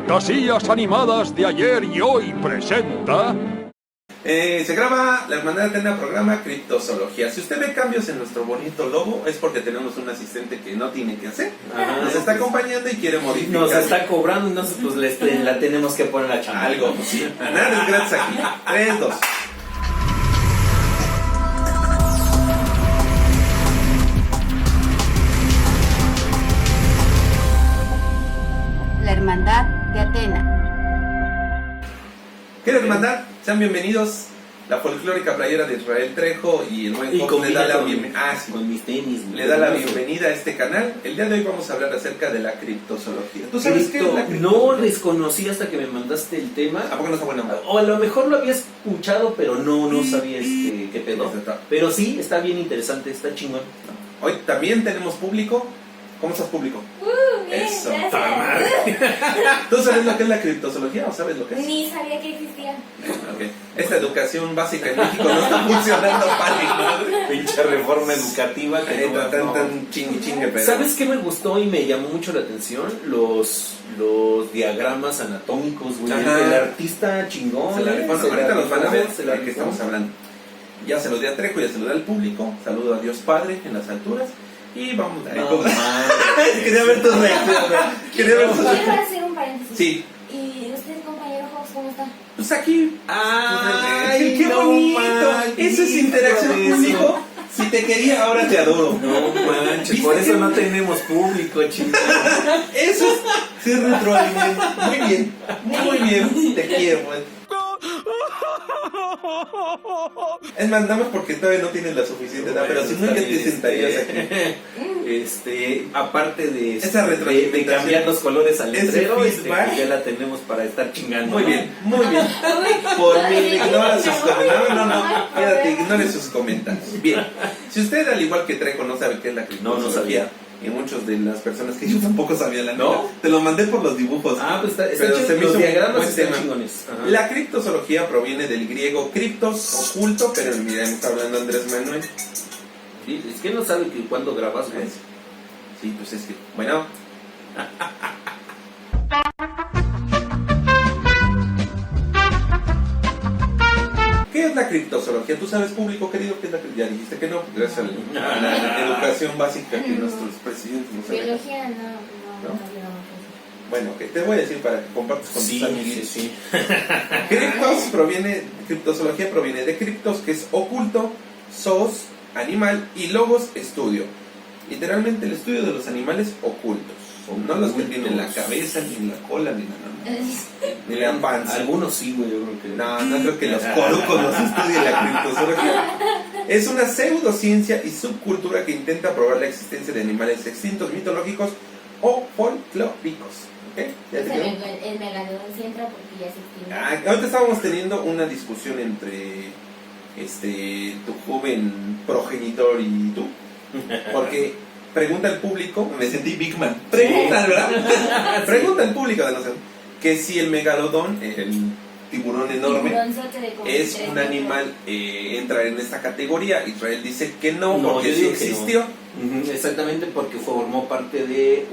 Fantasías Animadas de Ayer y Hoy presenta... Se graba La Hermandad de Atena, programa Criptozoología. Si usted ve cambios en nuestro bonito logo, es porque tenemos un asistente que no tiene que hacer. Nos está acompañando y quiere modificar. Nos está cobrando, entonces pues la tenemos que poner a chamba. Algo, sí. Nada es gratis aquí. 3, 2. La Hermandad de Atena. ¿Qué hermandad? Sean bienvenidos. La folclórica playera de Israel Trejo y el buen Job le da la bienvenida. Con mis tenis. Le da la bienvenida a este canal. El día de hoy vamos a hablar acerca de la criptozoología. ¿Tú sabes qué es la criptozoología? No desconocí hasta que me mandaste el tema. ¿A poco no está bueno? O a lo mejor lo había escuchado, pero no sabía qué pedo. Pero sí, está bien interesante, está chingón. Hoy también tenemos público. ¿Cómo estás, público? Bien, Eso. gracias. ¿Tú sabes lo que es la criptozoología o sabes lo que es? Ni sabía que existía. Okay. Esta educación básica en México no está funcionando para Pinche reforma educativa que tan chingue, pero... ¿Sabes qué me gustó y me llamó mucho la atención? Los diagramas anatómicos, güey. Ajá. El artista chingón. Se la rifan. Ahorita los van a ver se de qué estamos hablando. Ya se lo di a Trejo, ya se lo di al público. Saludo a Dios Padre en las alturas. Y vamos a ver. Quería ver tus reacciones. Quiero hacer un paréntesis. Sí. ¿Y usted, compañero Fox, cómo está? Pues aquí. ¡Ay, qué no bonito! manches, Eso es interacción eso. público. Si te quería, ahora te adoro. No manches, por eso no tenemos público, chingón. Eso es ser retroalimento. Muy bien. Te quiero, pues. Es más, nada más porque todavía no tienes la suficiente edad, pero si no, ya te sentarías aquí. Aparte de, Esa de retroalimentación, cambiar los colores al ese letrero, feedback. ya la tenemos para estar chingando. Muy bien. Por mí, ignora sus comentarios. No, quédate, ignore sus comentarios. Bien. Si usted, al igual que Trejo, no sabe qué es la criptozoología, No sabía. Y muchas de las personas que yo tampoco sabía la ¿No? neta, te lo mandé por los dibujos. Pues está pero chido, se me los hizo diagramas buen están tema. chingones. Ajá. La criptozoología proviene del griego criptos, oculto, pero mira, me está hablando Andrés Manuel. Sí, es que no sabe que cuando grabas, güey. Sí, pues es que, bueno. ¿Qué es la criptozoología? ¿Tú sabes, público querido, qué es la criptozoología? Ya dijiste que no, gracias a la educación básica que nuestros presidentes nos saben. Biología, no. Bueno, que te voy a decir para que compartas con tus amiguitos. Sí. Criptozoología proviene de criptos, que es oculto, zoos, animal, y logos, estudio. Literalmente el estudio de los animales ocultos. No los que tienen la cabeza, ni la cola, ni nada. Ni la panza. Algunos sí, güey, yo creo que... No creo que los corucos los estudie la criptozoología. Es una pseudociencia y subcultura que intenta probar la existencia de animales extintos, mitológicos o folclóricos. ¿Okay? ¿Ya te quedó? El megalodón sí entra porque ya se extinguió. Ahorita estábamos teniendo una discusión entre tu joven progenitor y tú, porque pregunta al público, me sentí Big Man, pregunta, ¿verdad? Pregunta al público de nosotros que si el megalodón, el tiburón enorme, es un animal, entra en esta categoría. Israel dice que no, porque sí existió. No. Exactamente, porque formó parte de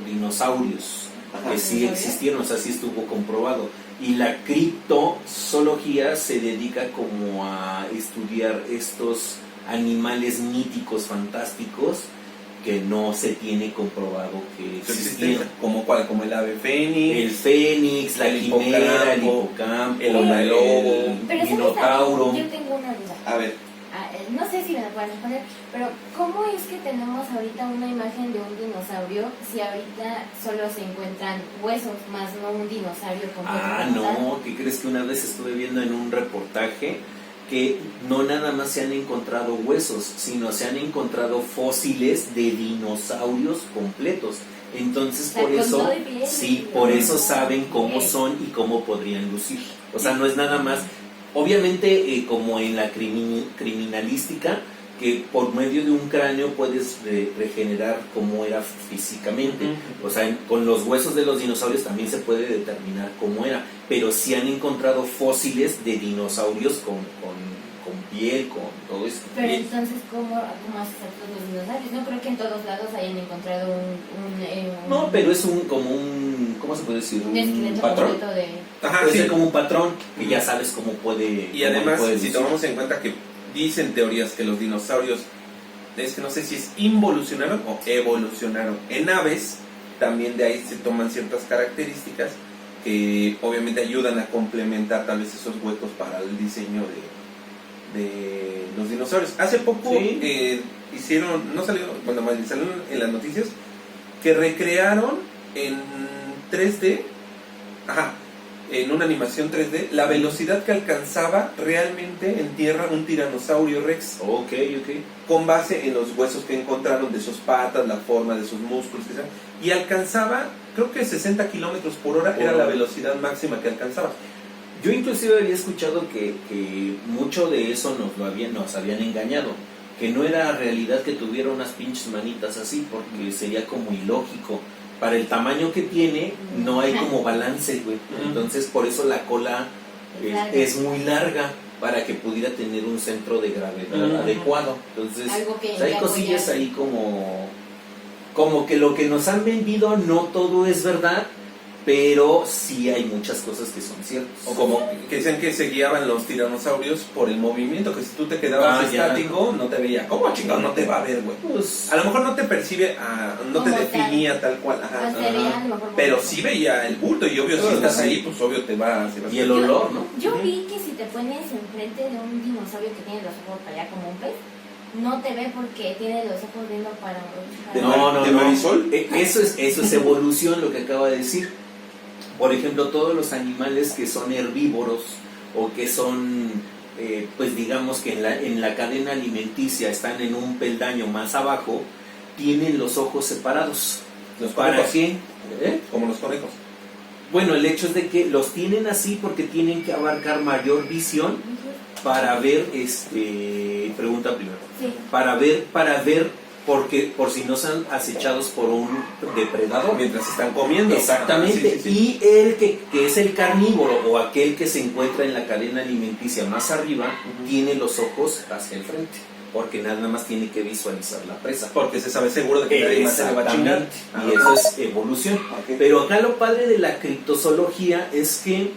dinosaurios. Ajá. Que sí existieron, o sea, sí estuvo comprobado. Y la criptozoología se dedica como a estudiar estos animales míticos, fantásticos, que no se tiene comprobado que existieron. ¿Como cuál? Como el ave fénix, El fénix, la quimera, el hipocampo, el hombre lobo, Pero el minotauro. yo tengo una duda. A ver. No sé si me la pueden responder, pero ¿cómo es que tenemos ahorita una imagen de un dinosaurio si ahorita solo se encuentran huesos más no un dinosaurio completo? No, ¿qué crees? Que una vez estuve viendo en un reportaje que no nada más se han encontrado huesos, sino se han encontrado fósiles de dinosaurios completos. Entonces, por eso, sí, por eso saben cómo son y cómo podrían lucir. O sea, no es nada más, obviamente, como en la criminalística, que por medio de un cráneo puedes regenerar cómo era físicamente. O sea, con los huesos de los dinosaurios también se puede determinar cómo era, pero sí han encontrado fósiles de dinosaurios con piel, con todo eso. Pero entonces, ¿cómo haces a los dinosaurios? No creo que en todos lados hayan encontrado No, pero es como un, ¿cómo se puede decir? un esqueleto patrón. completo de... Ajá, Puede sí. ser como un patrón que ya sabes cómo puede. Y además, puede si lucir. tomamos en cuenta que dicen teorías que los dinosaurios, es que no sé si es involucionaron o evolucionaron en aves, también de ahí se toman ciertas características que obviamente ayudan a complementar tal vez esos huecos para el diseño de los dinosaurios. Hace poco Sí. hicieron, no salió, bueno, más bien salieron en las noticias que recrearon en 3D, en una animación 3D, la velocidad que alcanzaba realmente en tierra un tiranosaurio rex, Ok. con base en los huesos que encontraron de sus patas, la forma de sus músculos, etc. Y alcanzaba, creo que 60 kilómetros por hora era la velocidad máxima que alcanzaba. Yo inclusive había escuchado que mucho de eso nos habían engañado, que no era realidad que tuviera unas pinches manitas así, porque sería como ilógico. Para el tamaño que tiene, no hay como balance, güey. Entonces, por eso la cola es muy larga, para que pudiera tener un centro de gravedad adecuado. Entonces, hay cosillas ahí como que lo que nos han vendido no todo es verdad, pero sí hay muchas cosas que son ciertas. O como que dicen que se guiaban los tiranosaurios por el movimiento, que si tú te quedabas estático, no te veía. ¿Cómo chingado no te va a ver, güey? Pues, A lo mejor no te percibe, no te Como definía tal cual, ajá. se veía a lo mejor Pero como- sí veía el bulto y obvio si estás ahí, pues obvio te va se va a y el olor, ¿no? Yo vi que si te pones enfrente de un dinosaurio que tiene los ojos para allá como un pez, no te ve porque tiene los ojos viendo para... ¿De Marisol? Eso es evolución, lo que acaba de decir. Por ejemplo, todos los animales que son herbívoros o que son, pues digamos que en la cadena alimenticia están en un peldaño más abajo, tienen los ojos separados. Los ¿Para conejos. qué? Como los conejos. Bueno, el hecho es de que los tienen así porque tienen que abarcar mayor visión para ver, pregunta primero, Sí. para ver porque por si no son acechados por un depredador. Mientras están comiendo. Exactamente. Ajá, sí. Y el que es el carnívoro o aquel que se encuentra en la cadena alimenticia más arriba, tiene los ojos hacia el frente, porque nada más tiene que visualizar la presa. Porque se sabe seguro de que nadie más se le va a chingar. Y eso es evolución. Ok. Pero acá lo padre de la criptozoología es que,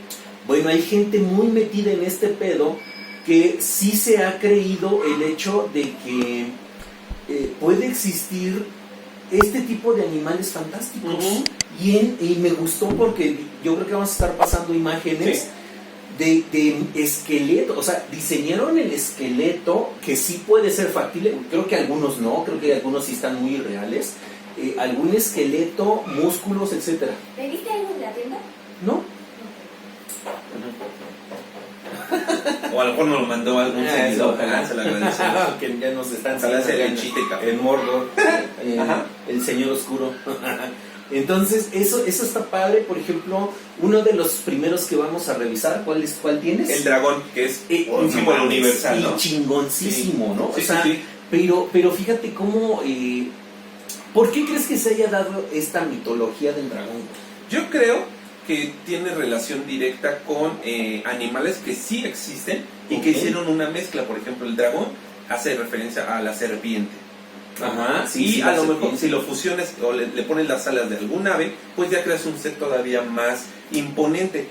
bueno, hay gente muy metida en este pedo que sí se ha creído el hecho de que puede existir este tipo de animales fantásticos. Y me gustó porque yo creo que vamos a estar pasando imágenes de esqueleto. O sea, diseñaron el esqueleto que sí puede ser factible. Creo que algunos no, creo que algunos sí están muy irreales. Algún esqueleto, músculos, etcétera. ¿Pediste algo de la tienda? ¿No? O a lo mejor nos lo mandó algún seguidor. ojalá. Se lo agradecemos. Que ya nos están Ojalá sea siguiendo el acá chiste, cabrón. en Mordor, Ajá. el señor oscuro. Entonces, eso está padre. Por ejemplo, uno de los primeros que vamos a revisar, ¿cuál tienes? El dragón, que es un no símbolo mames, universal, y ¿no? chingoncísimo, ¿no? Sí, O sea, sí. Pero fíjate cómo... ¿por qué crees que se haya dado esta mitología del dragón? Yo creo que tiene relación directa con animales que sí existen y que Ok. hicieron una mezcla. Por ejemplo, el dragón hace referencia a la serpiente. Ajá, Y a la lo mejor serpiente. si lo fusiones o le pones las alas de algún ave, pues ya creas un ser todavía más imponente.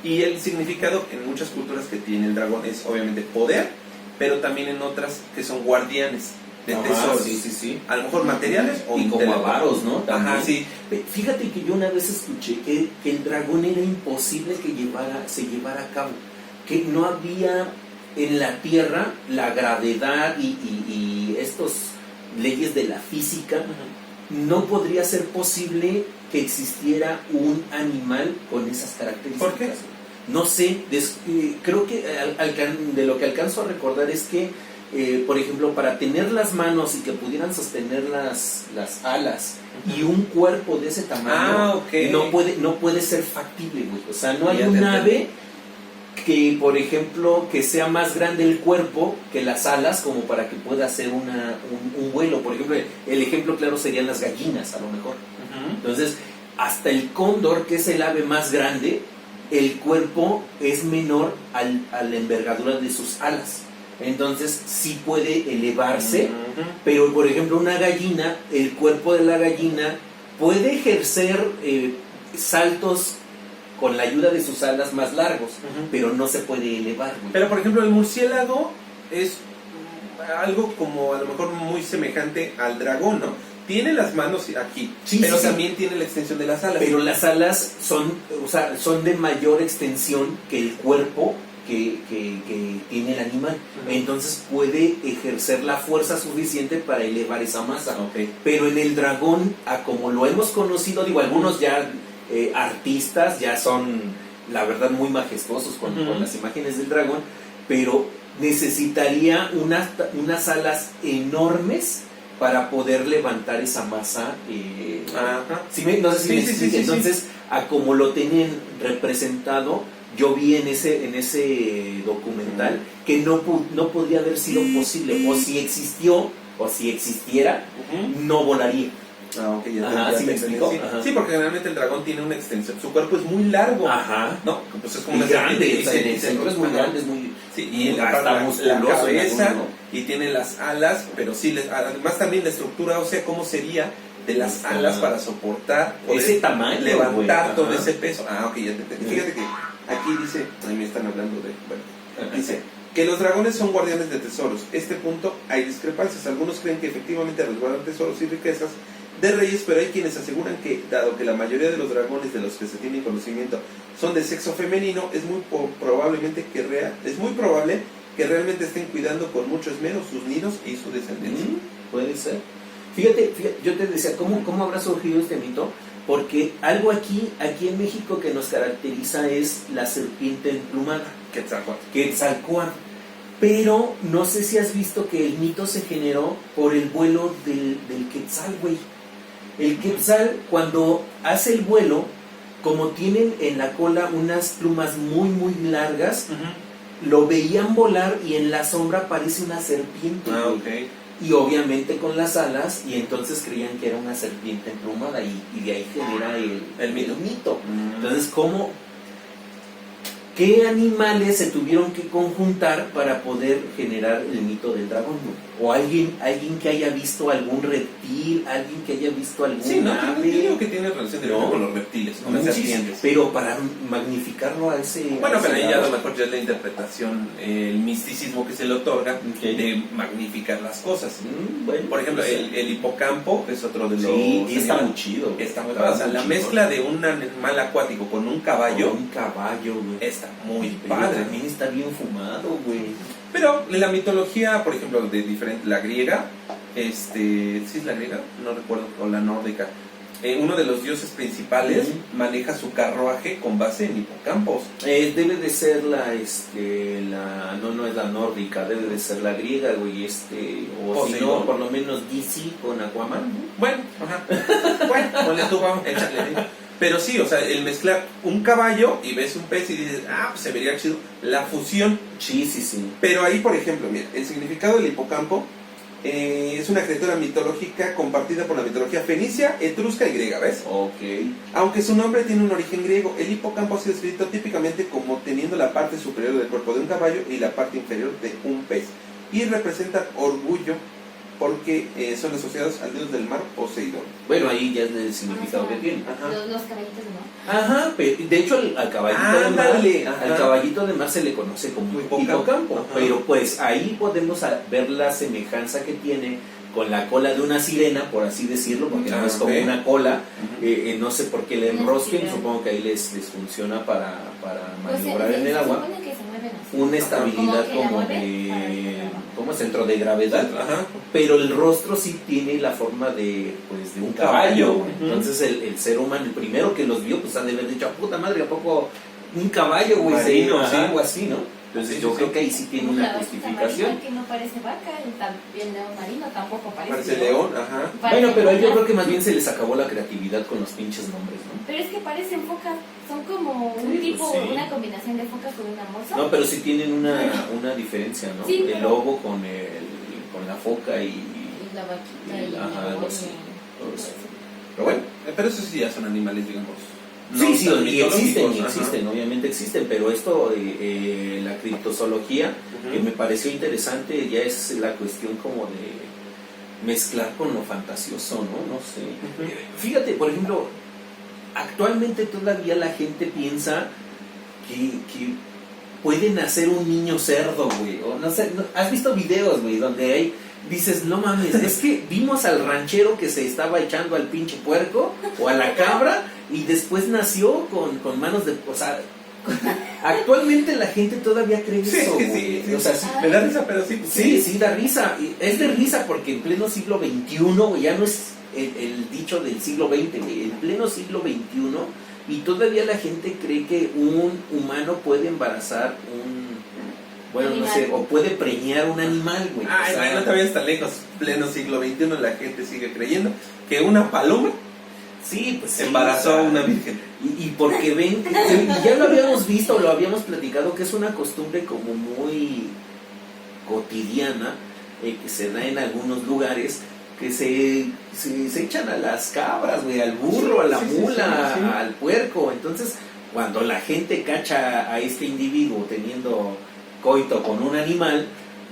Y el significado en muchas culturas que tiene el dragón es obviamente poder, pero también en otras que son guardianes de Ajá, tesoros. sí. A lo mejor materiales o Y como intelectuales. avaros, ¿no? También. Ajá, sí. Fíjate que yo una vez escuché que el dragón era imposible que se llevara a cabo, que no había en la Tierra la gravedad y estos leyes de la física, no podría ser posible que existiera un animal con esas características. ¿Por qué? No sé, creo que de lo que alcanzo a recordar es que, por ejemplo, para tener las manos y que pudieran sostener las alas y un cuerpo de ese tamaño, no puede ser factible, güey. O sea, no hay un ave que, por ejemplo, que sea más grande el cuerpo que las alas como para que pueda hacer un vuelo. Por ejemplo, el ejemplo claro serían las gallinas, a lo mejor. Entonces, hasta el cóndor, que es el ave más grande, el cuerpo es menor a la envergadura de sus alas. Entonces sí puede elevarse, Ujú. pero por ejemplo una gallina, el cuerpo de la gallina puede ejercer saltos con la ayuda de sus alas más largos, Ujú. pero no se puede elevar, güey. Pero por ejemplo el murciélago es algo como a lo mejor muy semejante al dragón, ¿no? Tiene las manos aquí, Sí, pero sí, sí. también tiene la extensión de las alas. Pero las alas son, o sea, son de mayor extensión que el cuerpo que tiene el animal. Ujú. Entonces puede ejercer la fuerza suficiente para elevar esa masa. Ok. Pero en el dragón, a como lo hemos conocido, digo, algunos ya artistas ya son, la verdad, muy majestuosos con Ujú. las imágenes del dragón, pero necesitaría unas alas enormes para poder levantar esa masa. Ajá. No sé si Sí, me sí, explico. sí, sí, Entonces, a como lo tienen representado, yo vi en ese documental que no podría haber sido posible, o si existió, o si existiera, Ujú. no volaría. Ah, ok, ya Ajá, ya ¿sí me entendí. explico? Sí. Ajá. Sí, porque generalmente el dragón tiene una extensión. Su cuerpo es muy largo. Ajá. ¿No? Pues es como Y una grande, serpiente, o sea, en el y se centro es muy enrosca, ¿no? grande, es muy... Sí, y en hasta la musculoso, cabeza, en alguno, y tiene las alas, pero sí, además también la estructura ósea, ¿cómo sería de las Ajá. alas para soportar, poder ese tamaño, levantar güey. todo Ajá. ese peso? Ah, ok, ya te entendí. Fíjate que aquí dice, ahí me están hablando de, bueno, dice que los dragones son guardianes de tesoros. Este punto hay discrepancias. Algunos creen que efectivamente resguardan tesoros y riquezas de reyes, pero hay quienes aseguran que, dado que la mayoría de los dragones de los que se tiene conocimiento son de sexo femenino, es muy probable que realmente estén cuidando con mucho esmero sus nidos y su descendencia. Puede ser. Fíjate, yo te decía, ¿cómo habrá surgido este mito? Porque algo aquí en México que nos caracteriza es la serpiente emplumada, Quetzalcóatl. Pero no sé si has visto que el mito se generó por el vuelo del Quetzal, güey. El Quetzal, cuando hace el vuelo, como tienen en la cola unas plumas muy, muy largas, lo veían volar y en la sombra parece una serpiente. Ah, güey. ok. Y obviamente con las alas, y entonces creían que era una serpiente emplumada, y de ahí genera el mito. Entonces, ¿qué animales se tuvieron que conjuntar para poder generar el mito del dragón? ¿O alguien que haya visto algún reptil, alguien que haya visto algún Sí, no, ave? yo digo que tiene relación directa con los reptiles, con las Muchísimo, serpientes. pero para magnificarlo a ese... Bueno, a pero ese ahí ya a lado. lo mejor ya es la interpretación, el misticismo que se le otorga Ok. de magnificar las cosas. Bueno, Por ejemplo, pues, el hipocampo es otro de los... sí, y está animales. muy chido. Está muy padre. O sea, la mezcla de un animal acuático con un caballo Un caballo, güey. está muy Pero padre. también está bien fumado, güey. Pero en la mitología, por ejemplo, de diferente, la griega, ¿sí es la griega? No recuerdo, o la nórdica. Uno de los dioses principales maneja su carruaje con base en hipocampos. Debe de ser no es la nórdica, debe de ser la griega, güey, o si Poseidón. no, por lo menos DC con Aquaman, ¿no? Bueno, ajá. Bueno, ponle tú, vamos, échale. Pero sí, o sea, el mezclar un caballo y ves un pez y dices, pues se vería chido. La fusión. Sí, sí, sí. Pero ahí, por ejemplo, mira, el significado del hipocampo es una criatura mitológica compartida por la mitología fenicia, etrusca y griega, ¿ves? Ok. Aunque su nombre tiene un origen griego, el hipocampo ha sido escrito típicamente como teniendo la parte superior del cuerpo de un caballo y la parte inferior de un pez. Y representan orgullo porque son asociados al dios del mar, Poseidón. Bueno, ahí ya es el significado que tiene. Ajá. Los caballitos, ¿no? Ajá, pero de hecho al caballito Ándale, de mar, ajá. al caballito de mar se le conoce como hipocampo, Ajá. pero pues ahí podemos ver la semejanza que tiene con la cola de una sirena, por así decirlo, porque no es como ok. una cola, Ujú. no sé por qué le enrosquen, sirena. supongo que ahí les funciona para Pues maniobrar en el se agua, supone que se mueven así. una estabilidad Como que la como mueven para de, arriba. como centro de gravedad, Ajá. pero el rostro sí tiene la forma de un Un caballo. caballo. Güey. Entonces el ser humano, el primero que los vio, pues han de haber dicho, puta madre, ¿a poco un caballo, güey? Marino, Ajá, sí. algo así, ¿no? Entonces Sí, yo sí, creo sí. que ahí sí tiene Una una vaquita justificación. marina que no parece vaca, y también león marino tampoco parece. Parece león, ajá. Parece Bueno, pero ahí yo foca. creo que más bien se les acabó la creatividad con los pinches nombres, ¿no? Pero es que parecen focas, son como un Sí, tipo, pues sí. una combinación de foca con una morsa. No, pero sí tienen una diferencia, ¿no? Sí, el pero- lobo con la foca y Y la vaquita y ajá, el algo león así, y- todo eso. Pero bueno, pero eso sí ya son animales, digamos, no Sí, tan y existen, mitológicos. Ajá. obviamente existen, pero esto, la criptozoología, que me pareció interesante, ya es la cuestión como de mezclar con lo fantasioso, ¿no? No sé. Fíjate, por ejemplo, actualmente todavía la gente piensa que puede nacer un niño cerdo, güey, o no sé, ¿has visto videos, güey, donde hay... Dices, no mames, es que vimos al ranchero que se estaba echando al pinche puerco o a la cabra y después nació con manos de... O sea, actualmente la gente todavía cree eso, güey. Sí. O sea, Me da risa, pero sí. sí, da risa. Es de risa porque en pleno siglo XXI, güey, ya no es el dicho del siglo XX, güey, en pleno siglo XXI, y todavía la gente cree que un humano puede embarazar bueno, no sé, o puede preñar un animal, güey. Ay, o sea, no te vayas tan lejos. Pleno siglo XXI la gente sigue creyendo que una paloma sí, pues embarazó a una virgen. Y porque ven, y ya lo habíamos visto, lo habíamos platicado, que es una costumbre como muy cotidiana, que se da en algunos lugares, que se echan a las cabras, güey, al burro, a la mula, al puerco. Entonces, cuando la gente cacha a este individuo teniendo coito con un animal,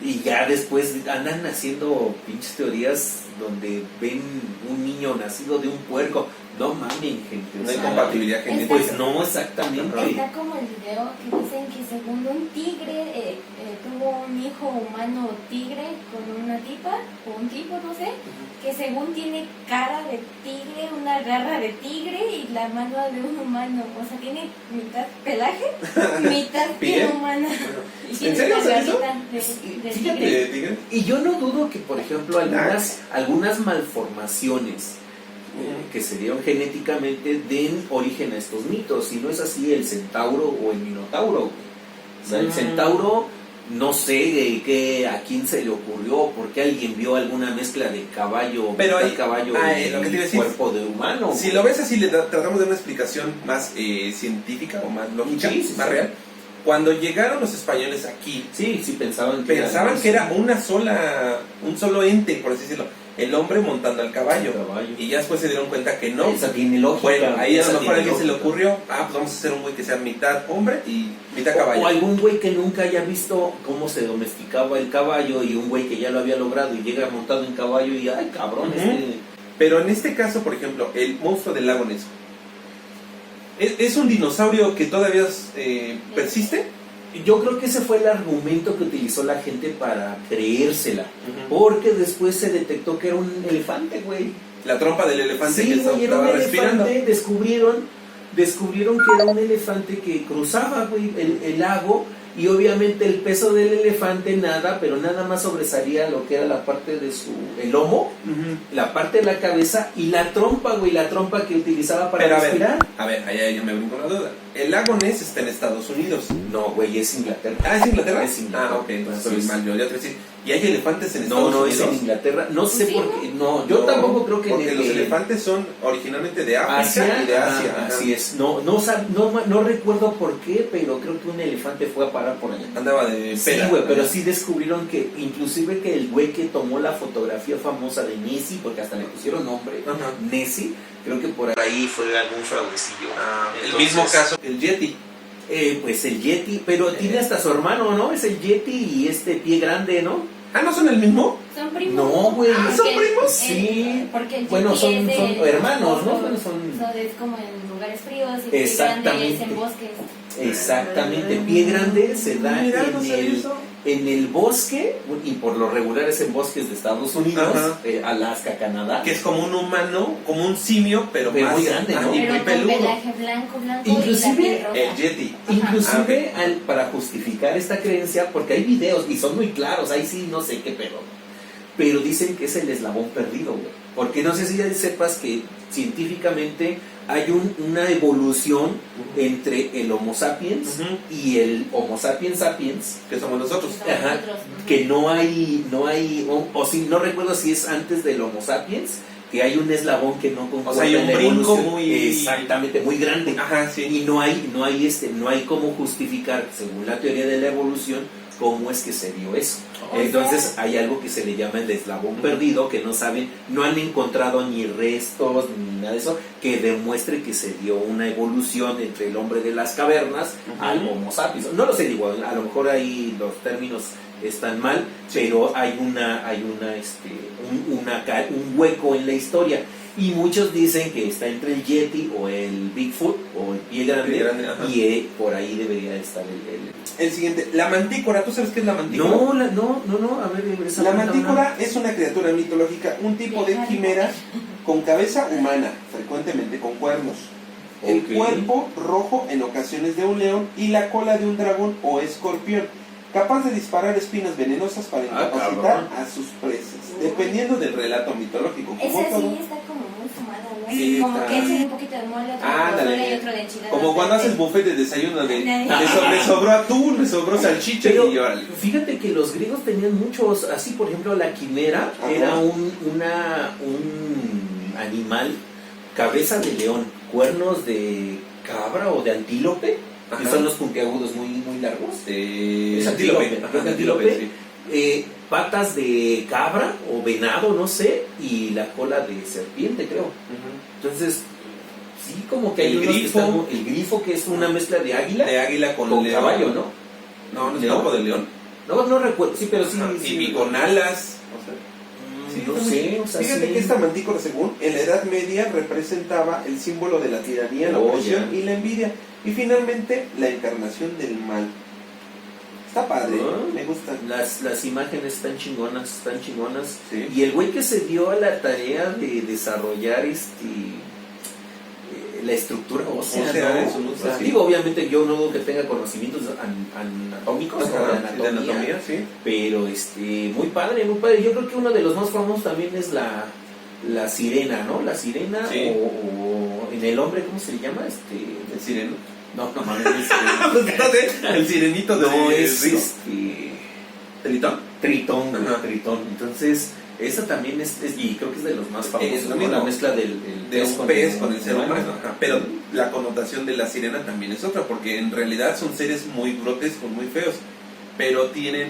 y ya después andan haciendo pinches teorías donde ven un niño nacido de un puerco. No mamen, gente. No hay compatibilidad genética. Pues no, exactamente. Está como el video que dicen que según un tigre tuvo un hijo humano tigre con una tipa, o un tipo, no sé, que según tiene cara de tigre, una garra de tigre y la mano de un humano. O sea, tiene mitad pelaje, mitad piel humana. Y ¿En tiene serio una hace eso? garrita de Fíjate, tigre. ¿Tigre? y yo no dudo que, por ejemplo, algunas malformaciones que se dieron genéticamente den origen a estos mitos. Si no es así, el centauro o el minotauro. O sea, el centauro, no sé a quién se le ocurrió, porque alguien vio alguna mezcla de caballo, pero hay, caballo lo que te iba a decir, cuerpo de humano. Si lo ves así, tratamos de dar una explicación más científica o más lógica, más real. Cuando llegaron los españoles aquí, sí pensaban que era un solo ente, por así decirlo, el hombre montando al caballo. Y ya después se dieron cuenta que no. Esa tiene lógica. Bueno, ahí a lo mejor a alguien se le ocurrió, pues vamos a hacer un güey que sea mitad hombre y mitad caballo. O algún güey que nunca haya visto cómo se domesticaba el caballo, y un güey que ya lo había logrado y llega montado en caballo y ay, cabrón, Pero en este caso, por ejemplo, el monstruo del lago Ness, ¿es un dinosaurio que todavía persiste? Yo creo que ese fue el argumento que utilizó la gente para creérsela, porque después se detectó que era un elefante, güey. La trompa del elefante sí, que güey, era un estaba respirando. elefante. Descubrieron que era un elefante que cruzaba, güey, el lago, y obviamente el peso del elefante pero nada más sobresalía lo que era la parte de el lomo, la parte de la cabeza y la trompa, güey, la trompa que utilizaba para respirar. A ver, ahí ya me brinco la duda. El lago Ness está en Estados Unidos. No, güey, es Inglaterra. Ah, ¿es Inglaterra? Es Inglaterra. Ah, ok, entonces estoy mal. Yo te decir, ¿y hay elefantes en Estados No, Unidos? es en Inglaterra. No sé ¿Sí, por qué. No, yo tampoco creo que porque los elefantes son originalmente de África y de Asia. Así es. No recuerdo por qué, pero creo que un elefante fue a parar por allá. Andaba de Sí, pera. güey, pero sí descubrieron que, inclusive que el güey que tomó la fotografía famosa de Nessie, porque hasta le pusieron nombre, Nessie, creo que por ahí fue algún fraudecillo. El mismo caso que el Yeti. Pues el Yeti, pero tiene hasta su hermano, ¿no? Es el Yeti y Pie Grande, ¿no? Ah, ¿no son el mismo? Son primos. No, güey. ¿Son primos? Sí. Porque el Bueno, Yeti son es de hermanos, ¿no? bosques, Son... es como en lugares fríos y el Exactamente. grande es en bosques. Exactamente. Pie Grande se da no sabía eso. en el bosque, y por lo regular es en bosques de Estados Unidos, Alaska, Canadá. Que es como un humano, como un simio, pero más muy grande, ¿no? y Pero muy con peludo. pelaje blanco, Inclusive, y la piel roja. El Yeti. Inclusive para justificar esta creencia, porque hay videos y son muy claros, ahí sí no sé qué pedo, pero dicen que es el eslabón perdido, güey. Porque no sé si ya sepas que científicamente hay una evolución entre el Homo sapiens y el Homo sapiens sapiens, Que somos nosotros. Ajá, que no hay o si no recuerdo si es antes del Homo sapiens, que hay un eslabón que no concuerda. O sea, hay un en la brinco evolución. muy... Exactamente, muy grande. Ajá, sí. Y no hay cómo justificar, según la teoría de la evolución, cómo es que se dio eso. O Entonces sea, hay algo que se le llama el eslabón perdido, que no saben, no han encontrado ni restos ni nada de eso que demuestre que se dio una evolución entre el hombre de las cavernas al Homo sapiens. No lo sé, digo, a lo mejor ahí los términos están mal, pero hay un hueco en la historia. Y muchos dicen que está entre el Yeti o el Bigfoot o el pie grande, ajá. y por ahí debería estar El siguiente, la mantícora. ¿Tú sabes qué es la mantícora? No, a ver, esa La pregunta, mantícora es una criatura mitológica, un tipo de quimera con cabeza humana, frecuentemente con cuernos. El Ok. cuerpo rojo en ocasiones de un león y la cola de un dragón o escorpión, capaz de disparar espinas venenosas para incapacitar cabrón. a sus presas, dependiendo del relato mitológico. Como esa todo. sí está como muy fumada, ¿no? Sí, Como está. que echen un poquito de mole, otro de Ándale. pozole y otro de enchilada. Como cuando haces buffet de desayuno de le sobró atún, le sobró salchicha Pero y órale. fíjate que los griegos tenían muchos, así por ejemplo la quimera Ajá. era un animal, cabeza de león, cuernos de cabra o de antílope, que Ajá. son los puntiagudos muy largos. Es antílope, Ajá, creo que antílope. Patas de cabra o venado, no sé, y la cola de serpiente, creo. Entonces, sí, como que hay El unos que grifo. están- el grifo, que es una mezcla de águila De águila con león. caballo, ¿no? No, no es ¿León? campo de león. No recuerdo, sí, pero sí. Ajá, sí. y con alas. Sí, no sé, o sea, Fíjate sí. que esta mantícora, según en la Edad Media, representaba el símbolo de la tiranía, la Oh, opresión ya. y la envidia. Y finalmente, la encarnación del mal. Está padre, Ah. me gusta. Las imágenes están chingonas. Sí. Y el güey que se dio a la tarea de desarrollar la estructura ósea, Ósea, ¿no? eso, O sea, sí. digo, obviamente yo no dudo que tenga conocimientos anatómicos o de Ajá, anatomía, de anatomía, sí. pero muy padre. Yo creo que uno de los más famosos también es la sirena, ¿no? La sirena, Sí. o en el hombre, ¿cómo se le llama? El sireno. No mames, es El sirenito de no, es Río. ¿Tritón? Tritón, Ajá. Tritón. Entonces, esa también y creo que es de los más famosos, Es lo ¿no? mismo. La mezcla del De un pez con el ser humano. Ajá. Pero la connotación de la sirena también es otra, porque en realidad son seres muy grotescos, muy feos, pero tienen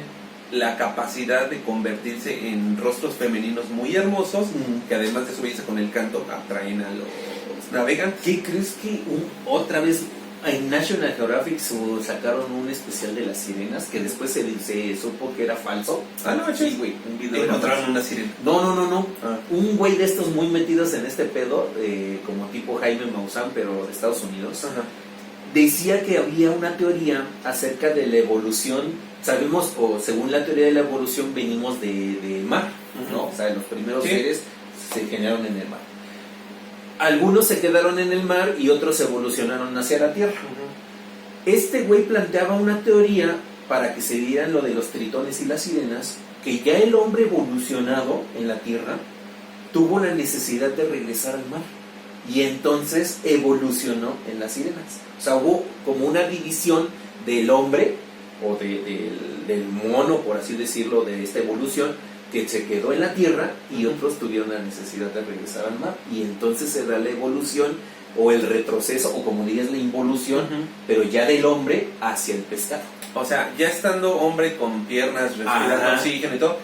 la capacidad de convertirse en rostros femeninos muy hermosos, que además de su belleza con el canto atraen a los navegantes. ¿Qué crees que otra vez en National Geographic sacaron un especial de las sirenas que después se supo que era falso? Ah, no, Sí, güey, un video era encontraron falso. una sirena. No. Ah. Un güey de estos muy metidos en este pedo, como tipo Jaime Maussan, pero de Estados Unidos, Ajá. decía que había una teoría acerca de la evolución. Sabemos, o según la teoría de la evolución, venimos del mar, ¿no? O sea, los primeros Sí. seres se generaron en el mar. Algunos se quedaron en el mar y otros evolucionaron hacia la tierra. Este güey planteaba una teoría para que se dieran lo de los tritones y las sirenas, que ya el hombre evolucionado en la tierra tuvo la necesidad de regresar al mar y entonces evolucionó en las sirenas. O sea, hubo como una división del hombre o del mono, por así decirlo, de esta evolución, que se quedó en la tierra y otros tuvieron la necesidad de regresar al mar, y entonces se da la evolución o el retroceso, o como dirías, la involución, pero ya del hombre hacia el pescado. O sea, ya estando hombre con piernas, respirando Ajá. oxígeno y todo,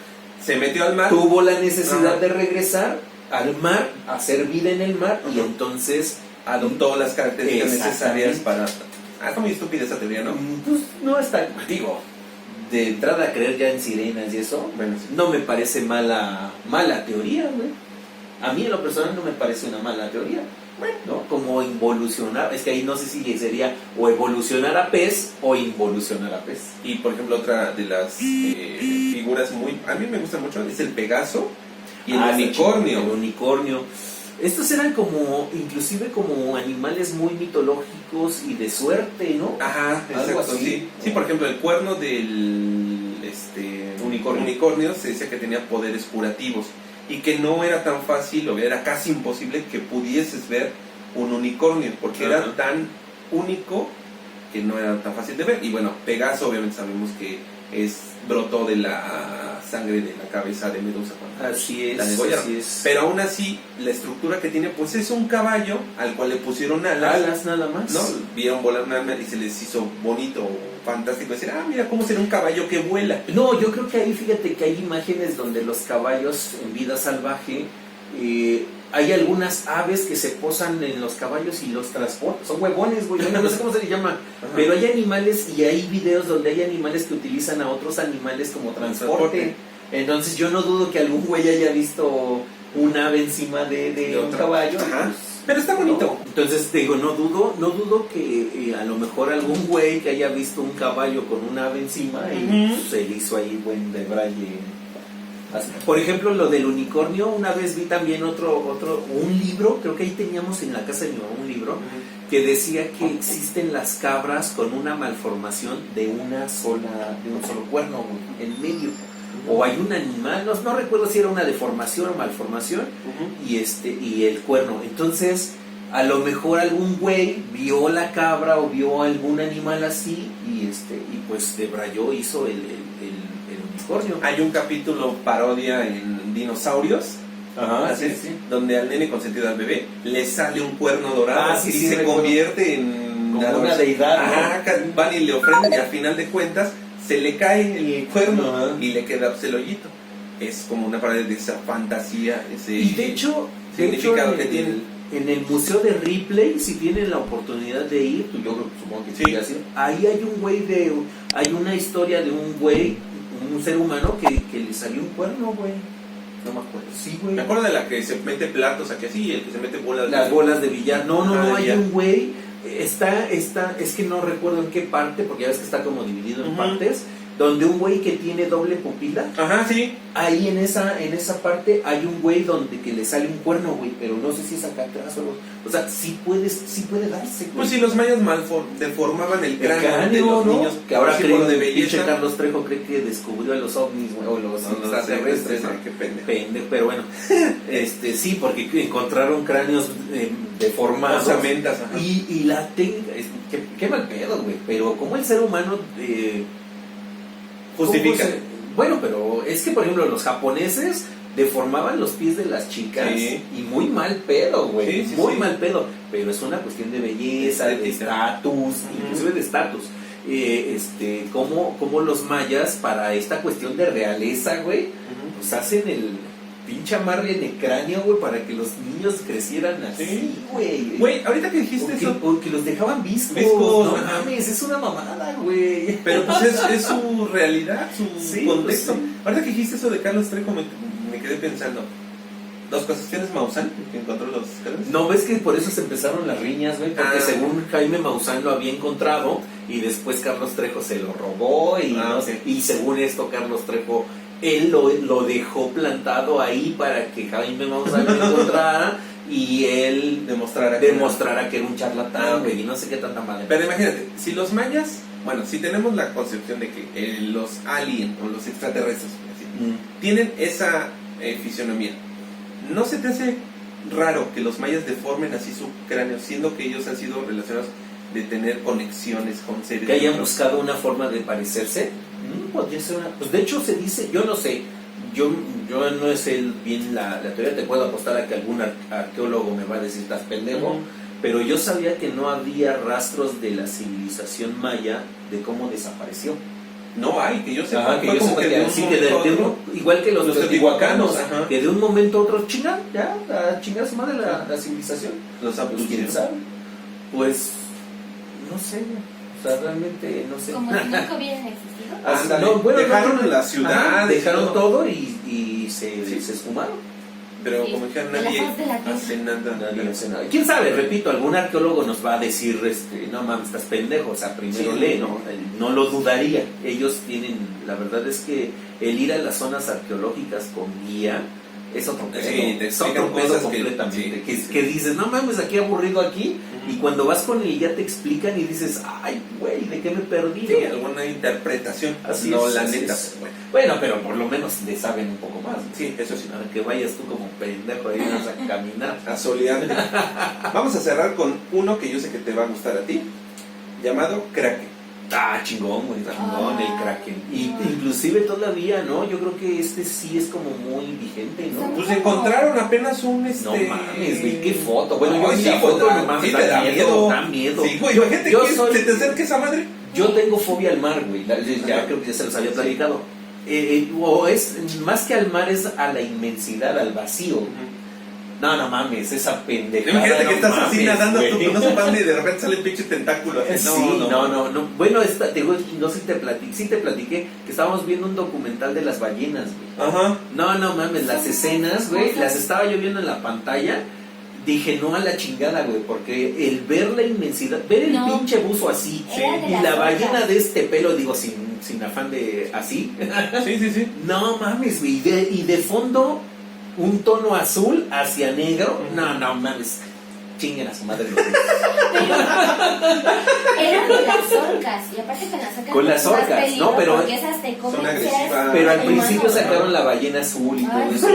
se metió al mar. Tuvo la necesidad Ajá. de regresar al mar, hacer vida en el mar, y Ajá. entonces adoptó las características Exactamente. necesarias para... está muy estúpida esa teoría, ¿no? pues no está, digo, de entrada a creer ya en sirenas y eso, Bueno, sí. no me parece mala teoría, güey. A mí en lo personal no me parece una mala teoría, ¿no? Como involucionar, es que ahí no sé si sería o evolucionar a pez o involucionar a pez. Y por ejemplo, otra de las figuras a mí me gusta mucho es el Pegaso y el está unicornio. chido, el unicornio. Estos eran inclusive como animales muy mitológicos y de suerte, ¿no? Ajá, Algo exacto, así. sí. Sí, por ejemplo, el cuerno del unicornio se decía que tenía poderes curativos y que no era tan fácil, o era casi imposible que pudieses ver un unicornio, porque Ajá. era tan único que no era tan fácil de ver. Y bueno, Pegaso obviamente sabemos que brotó de las sangre de la cabeza de Medusa cuando Así la es, degollaron. así es. Pero aún así, la estructura que tiene, pues es un caballo al cual le pusieron alas, Alas nada más. ¿no? Vieron volar un alma y se les hizo bonito, fantástico decir, mira cómo será un caballo que vuela. No, yo creo que ahí, fíjate que hay imágenes donde los caballos en vida salvaje, hay algunas aves que se posan en los caballos y los transportan. Son huevones, güey, no sé cómo se les llama. Ajá. Pero hay animales y hay videos donde hay animales que utilizan a otros animales como transporte. Entonces yo no dudo que algún güey haya visto un ave encima de un caballo. Ajá. Pues, Pero está bonito. ¿no? Entonces digo, no dudo que a lo mejor algún güey que haya visto un caballo con un ave encima y pues, se le hizo ahí buen de braille. Por ejemplo, lo del unicornio, una vez vi también un libro, creo que ahí teníamos en la casa de mi mamá un libro, que decía que existen las cabras con una malformación de un solo cuerno, güey, en medio. O hay un animal, no recuerdo si era una deformación o malformación, y el cuerno. Entonces, a lo mejor algún güey vio la cabra o vio algún animal así, y pues debrayó, hizo el unicornio. Hay un capítulo parodia en Dinosaurios, así, sí. donde al nene consentido, al bebé, le sale un cuerno dorado Sí, y sí, se recuerdo. convierte en Como una deidad, ¿no? Ajá, van y le ofrecen y al final de cuentas se le cae el cuerno. Ajá. Y le queda el hoyito. Es como una parodia de esa fantasía, ese Y de hecho significado que en tiene. En el museo de Ripley, si tienen la oportunidad de ir, pues yo supongo que sí, así, ahí hay una historia de un güey, un ser humano que le salió un cuerno, güey. No me acuerdo. Sí, güey. Me acuerdo de la que se mete platos aquí así y el que se mete bolas. Las bolas de billar. No, hay ya. un güey. Es que no recuerdo en qué parte, porque ya ves que está como dividido en partes, donde un güey que tiene doble pupila. Ajá, sí. Ahí en esa parte hay un güey donde que le sale un cuerno, güey, pero no sé si es acá atrás o sea, sí puede darse, güey. Pues si los mayas deformaban el cráneo de los ¿no? niños, Que ahora símbolo creen, de belleza. pinche Carlos Trejo cree que descubrió a los ovnis, güey, o los extraterrestres, ¿no? Qué pendejo. Pendejo, pero bueno, sí, porque encontraron cráneos deformados. Osamentas, ajá. Y la técnica, qué mal pedo, güey, pero como el ser humano Justifica. Bueno, pero es que, por ejemplo, los japoneses deformaban los pies de las chicas, Sí. y muy mal pedo, güey, Sí, muy sí. mal pedo, pero es una cuestión de belleza, de estatus, inclusive de estatus. Como los mayas, para esta cuestión de realeza, güey, pues hacen el pinche amarre en el cráneo, güey, para que los niños crecieran así, Sí. güey. Güey, ahorita que dijiste eso, O que los dejaban viscos. Viscos, No ajá. mames, es una mamada, güey. pero pues es su realidad, su Sí, contexto. pues sí. Ahorita que dijiste eso de Carlos Trejo, me quedé pensando. Dos cosas. ¿Tienes Maussan, que encontró los cráneos? No, ves que por eso se empezaron las riñas, güey, porque según Jaime Maussan lo había encontrado y después Carlos Trejo se lo robó y según esto Carlos Trejo, él lo dejó plantado ahí para que Jaime Maussan lo encontrara y él demostrara que era un charlatán, güey, y no sé qué tanta madre. Pero imagínate, si los mayas, bueno, si tenemos la concepción de que los aliens o los extraterrestres así, tienen esa fisionomía, ¿no se te hace raro que los mayas deformen así su cráneo, siendo que ellos han sido relacionados de tener conexiones con seres? Que hayan buscado una forma de parecerse. Podría ser pues de hecho se dice, yo no sé, yo no sé bien la teoría, te puedo apostar a que algún arqueólogo me va a decir estás pendejo, pero yo sabía que no había rastros de la civilización maya de cómo desapareció. No hay, que yo sepa. Que yo sepa que sí, que igual que los teotihuacanos, que de un momento a otro chingan, ya, a chingar su madre la civilización. Los ¿Quién sabe? Pues, no sé, o sea, realmente no sé. Como si nunca hubieran existido. Ándale. Dejaron la ciudad, dejaron todo y se esfumaron. Pero Sí, como que de la nadie faz de la tierra. hace nada. Nadie hace nada. ¿Quién sabe? Repito, algún arqueólogo nos va a decir, no mames, estás pendejo, o sea, primero Sí. lee, ¿no? No lo dudaría. Ellos tienen, la verdad es que el ir a las zonas arqueológicas con guía es otro pedo. Sí, te es explican otro pedo cosas completamente. sí. Que dices, no mames, aquí aburrido aquí, y cuando vas con el guía te explican y dices, ay, güey, ¿de qué me perdí? Sí, ¿no? alguna interpretación. Así no, es, la así neta. es. Bueno. Bueno, pero por lo menos le saben un poco más. Sí, eso sí. Que vayas tú como pendejo ahí vas a caminar. A solearte. Vamos a cerrar con uno que yo sé que te va a gustar a ti, llamado Kraken. Chingón, güey, chingón, el Kraken. Y inclusive todavía, ¿no? Yo creo que sí es como muy vigente, ¿no? Pues encontraron apenas un No mames, güey, qué foto. Bueno, No, yo vi sí, la foto, pues, no mames, sí te da miedo. da miedo. Sí, güey, imagínate Yo que soy- se te acerque esa madre. Yo tengo fobia al mar, güey. Ya creo que ya se los había platicado. O es más que al mar, es a la inmensidad, al vacío. No mames, esa pendejada. Imagínate que no estás así mames, nadando, güey. tú no sepas ni de repente sale un pinche tentáculo. Así. Sí, no. Bueno, no sé si te platiqué que estábamos viendo un documental de las ballenas, güey. Ajá. No mames, las escenas, güey, las estaba yo viendo en la pantalla. Dije, no a la chingada, güey, porque el ver la inmensidad, ver el pinche buzo así, Era de y las la ballena orcas. de este pelo, digo, sin afán de así. Sí. No mames, güey, y de fondo un tono azul hacia negro. No mames, chinguen a su madre. Eran de las orcas, y aparte Con las más orcas, peligro, ¿no? Pero- porque esas te comen, son agresivas. seas Pero al humano, principio ¿no? sacaron la ballena azul y todo Ay, eso.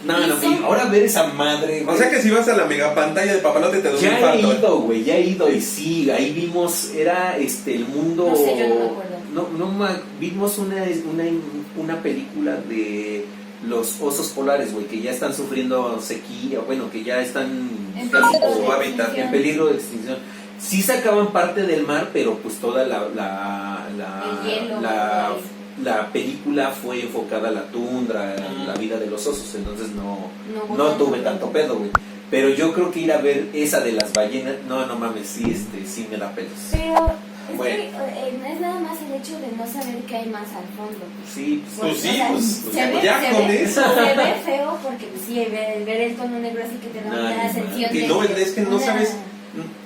No, y ahora ver esa madre, güey. O sea que si vas a la mega pantalla de papalote te da un Ya he infarto. ido, güey, ya he ido y sí, ahí vimos, era el mundo... No sé, yo no me acuerdo. Vimos una película de los osos polares, güey, que ya están sufriendo sequía, bueno, que ya están En casi peligro como de hábitat, extinción. en peligro de extinción. Sí sacaban parte del mar, pero pues toda El hielo, la película fue enfocada a la tundra, a la vida de los osos, entonces no hubo tuve tanto pedo, güey. Pero yo creo que ir a ver esa de las ballenas, no mames, sí me da pelos. Pero es Bueno. que no es nada más el hecho de no saber qué hay más al fondo. Sí, Pues sí, O sea, pues, se ve, ya se con ve- eso. se ve feo porque pues, sí, ver el tono negro así que te da Ay, una sensación Que de... no, es que no una- sabes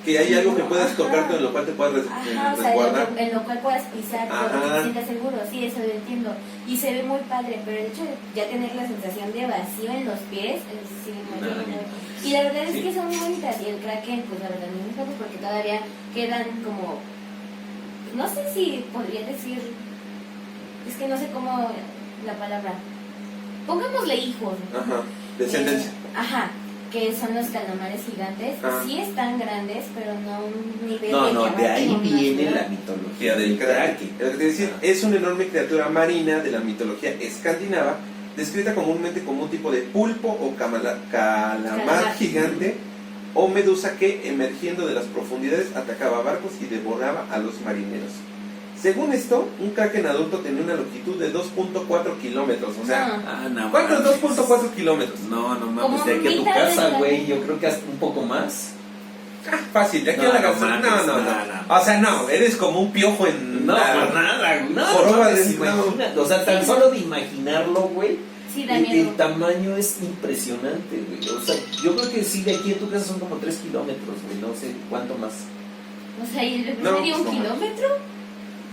que hay algo que puedas Ajá. tocarte en lo cual te puedas Ajá, o sea, resguardar. en lo cual puedas pisar, Ajá. pero que te sientas seguro, sí, eso lo entiendo. Y se ve muy padre, pero el hecho de ya tener la sensación de vacío en los pies, sí, muy. Y la verdad es Sí. que son muy bonitas, y el Kraken, pues la verdad no me encanta porque todavía quedan como, no sé si podría decir, es que no sé cómo la palabra, pongámosle hijos, ¿no? Ajá, descendencia. Ajá, que son los calamares gigantes. Ah. Sí están grandes, pero no a un nivel No, que de ahí abarque una viene ciudad. la mitología Tía del Kraken. Kraken. Es decir, es una enorme criatura marina de la mitología escandinava, descrita comúnmente como un tipo de pulpo o calamar Calamar. gigante o medusa que, emergiendo de las profundidades, atacaba barcos y devoraba a los marineros. Según esto, un kraken adulto tenía una longitud de 2.4 kilómetros. O sea, No ¿cuánto es mames. 2.4 kilómetros? No mames, Como de aquí a tu mitad de casa, la- güey, yo creo que hasta un poco más. Fácil, de aquí No, a la no gasolina. mames, No. no. O sea, no, eres como un piojo en. No, la- por nada, no, Joroba mames, de- imagínate, o sea, tan solo de imaginarlo, güey, Sí, da el miedo. tamaño es impresionante, güey, o sea, yo creo que sí, de aquí a tu casa son como 3 kilómetros, güey, no sé cuánto más. O sea, ¿y el No, medio un no kilómetro?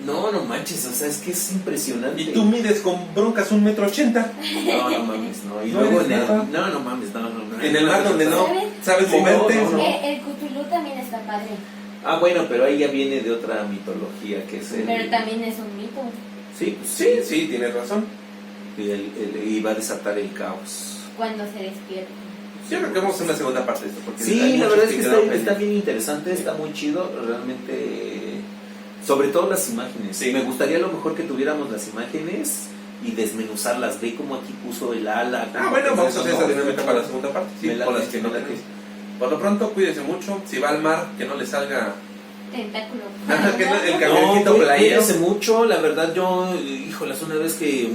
No manches, o sea, es que es impresionante. Y tú mides con broncas 1,80 m. No mames, no, y No luego eres en el... nada. No mames, no. En el mar donde no ¿Sabes? sabes Sí, moverte. no. El Cthulhu también está padre, Bueno, pero ahí ya viene de otra mitología, que es el... pero también es un mito. Sí, pues Sí, sí, tienes razón. y va a desatar el caos. Cuando se despierta. Yo creo que vamos a hacer una segunda parte de esto. Porque hay Sí, la muchos verdad es que quedaron está pendientes. bien interesante, está muy chido, realmente, sobre todo las imágenes. Sí. Me gustaría a lo mejor que tuviéramos las imágenes y desmenuzarlas, ve como aquí puso el ala. Ah, bueno, vamos a hacer esa dinámica para la segunda parte. Sí, Me late, con las que no me late. tenéis. Por lo pronto, cuídese mucho. Si va al mar, que no le salga. Tentáculo. Que no- el No, cangrejito playero. cuídense mucho, la verdad yo, híjolas, una vez que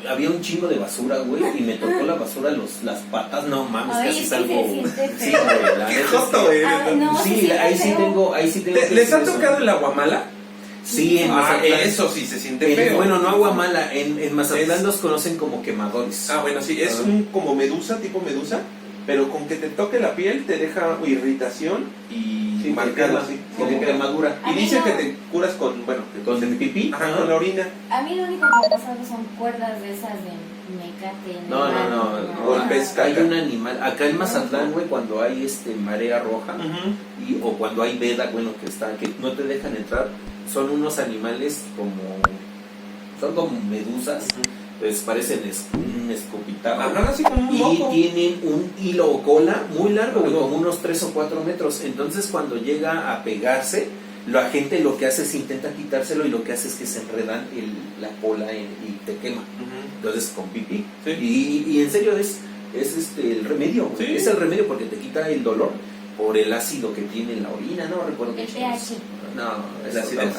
había un chingo de basura, güey, y me tocó la basura las patas, no mames, Ay, casi es que salgo. se siente Sí, feo. güey, la Qué neta es joto, que- güey. No, se Sí, siente ahí sí feo. tengo que ¿Les decir ha eso. tocado el aguamala? Sí, en Mazatlán. Eso sí se siente En- feo. bueno, no agua mala, en Mazatlán Es- los conocen como quemadores. Bueno, sí, es Ah. un como medusa, tipo medusa, pero con que te toque la piel te deja irritación y Sí, marcado que así. quema, que quemadura. Y dicen que te curas con, bueno, Con el pipí. ajá, con la orina. A mí lo único que me ha pasado son cuerdas de esas de mecate. en el No, mar, no, golpes, hay caca. un animal, acá en Mazatlán, güey, cuando hay marea roja o cuando hay veda, bueno, que no te dejan entrar, son unos animales son como medusas, pues parecen un escopitajo. Ajá, así como un Y moco. tienen un hilo o cola muy largo, güey, como unos 3 o 4 metros. Entonces, cuando llega a pegarse, la gente lo que hace es intenta quitárselo y lo que hace es que se enredan la cola y te quema. Entonces con pipí. Sí. Y en serio es el remedio. Sí. Es el remedio porque te quita el dolor por el ácido que tiene en la orina, no recuerdo El qué pH. es. No, El es acidez.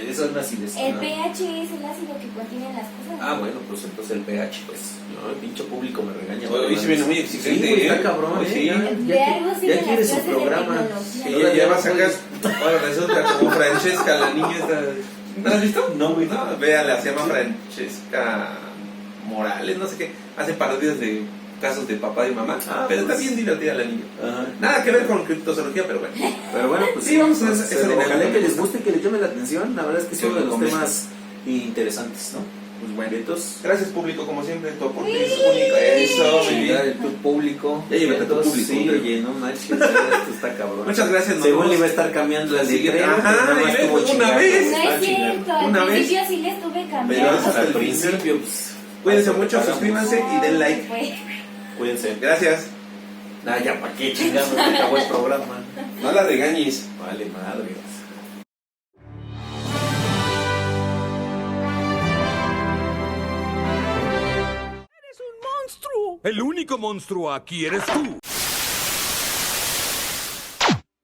Eso es una acidez. El ¿no? pH es el ácido que contienen las cosas. Ah, bueno, pues entonces el pH, pues, no, el pinche público me regaña. Hoy se viene muy exigente, Sí, güey, está ¿eh? cabrón, Hoy sí. De algo sirven ya quiere las su clases de programa. tecnología. Sí, ya va a sacar. Ahora resulta como Francesca, la niña esta. ¿No la has visto? No, güey. No, véala, se llama Francesca Morales, no sé qué. Hace parodias de casos de papá y mamá. Pero está bien divertida la niña. Ajá. Nada que ver con criptozoología, pero bueno. Pero bueno, pues Sí, vamos a hacer esa ojalá dinámica. que les guste, que les llame la atención. La verdad es que es Que uno de lo los comenten. temas interesantes, ¿no? Pues bueno, Entonces, gracias público, como siempre, tu aporte es único. Eso, muy chingar bien. el tu público. Ya llévate a tu Entonces, público, sí, Andrés. oye, no manches, esto está cabrón. Muchas gracias, nos Según vemos le iba a estar cambiando la siguiente. letra, Ajá, y ves, una vez. No es cierto, al Una vez. principio sí le estuve Pero cambiando. hasta Al el principio, pues, Cuídense mucho, suscríbanse y den like. Fue. cuídense. Gracias. Ah, ya, ¿para qué chingados? Se acabó el programa. No la regañes. Vale, madre. El único monstruo aquí eres tú.